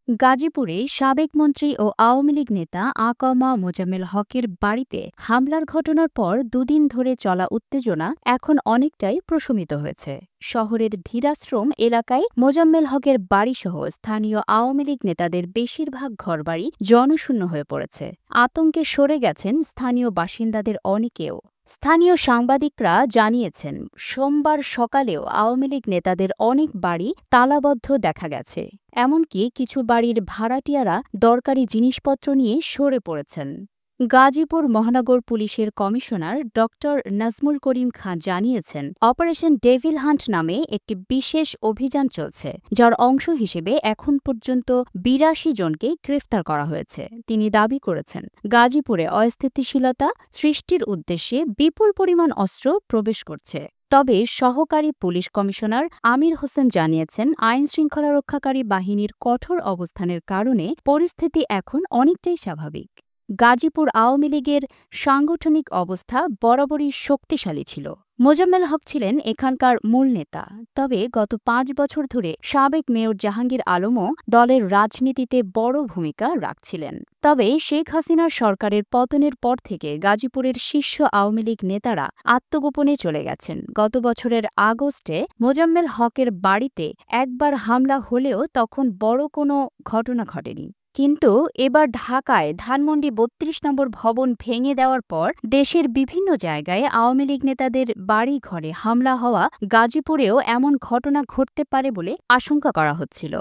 গাজীপুরে সাবেক মন্ত্রী ও আওয়ামী লীগ নেতা আকমা মোজাম্মেল হকের বাড়িতে হামলার ঘটনার পর দুদিন ধরে চলা উত্তেজনা এখন অনেকটাই প্রশমিত হয়েছে। শহরের ধীরাশ্রম এলাকায় মোজাম্মেল হকের বাড়িসহ স্থানীয় আওয়ামী লীগ নেতাদের বেশিরভাগ ঘরবাড়ি জনশূন্য হয়ে পড়েছে। আতঙ্কে সরে গেছেন স্থানীয় বাসিন্দাদের অনেকেও। স্থানীয় সাংবাদিকরা জানিয়েছেন, সোমবার সকালেও আওয়ামী লীগ নেতাদের অনেক বাড়ি তালাবদ্ধ দেখা গেছে। এমনকি কিছু বাড়ির ভাড়াটিয়ারা দরকারি জিনিসপত্র নিয়ে সরে পড়েছেন। গাজীপুর মহানগর পুলিশের কমিশনার ড নাজমুল করিম খান জানিয়েছেন, অপারেশন ডেভিল হান্ট নামে একটি বিশেষ অভিযান চলছে, যার অংশ হিসেবে এখন পর্যন্ত ৮২ জনকে গ্রেফতার করা হয়েছে। তিনি দাবি করেছেন, গাজীপুরে অস্থিতিশীলতা সৃষ্টির উদ্দেশ্যে বিপুল পরিমাণ অস্ত্র প্রবেশ করছে। তবে সহকারী পুলিশ কমিশনার আমির হোসেন জানিয়েছেন, আইনশৃঙ্খলা রক্ষাকারী বাহিনীর কঠোর অবস্থানের কারণে পরিস্থিতি এখন অনেকটাই স্বাভাবিক। গাজীপুর আওয়ামী লীগের সাংগঠনিক অবস্থা বরাবরই শক্তিশালী ছিল। মোজাম্মেল হক ছিলেন এখানকার মূল নেতা। তবে গত ৫ বছর ধরে সাবেক মেয়র জাহাঙ্গীর আলমও দলের রাজনীতিতে বড় ভূমিকা রাখছিলেন। তবে শেখ হাসিনার সরকারের পতনের পর থেকে গাজীপুরের শীর্ষ আওয়ামী লীগ নেতারা আত্মগোপনে চলে গেছেন। গত বছরের আগস্টে মোজাম্মেল হকের বাড়িতে একবার হামলা হলেও তখন বড় কোনো ঘটনা ঘটেনি। কিন্তু এবার ঢাকায় ধানমন্ডি ৩২ নম্বর ভবন ভেঙে দেওয়ার পর দেশের বিভিন্ন জায়গায় আওয়ামী লীগ নেতাদের বাড়ি ঘরে হামলা হওয়া গাজীপুরেও এমন ঘটনা ঘটতে পারে বলে আশঙ্কা করা হচ্ছিল।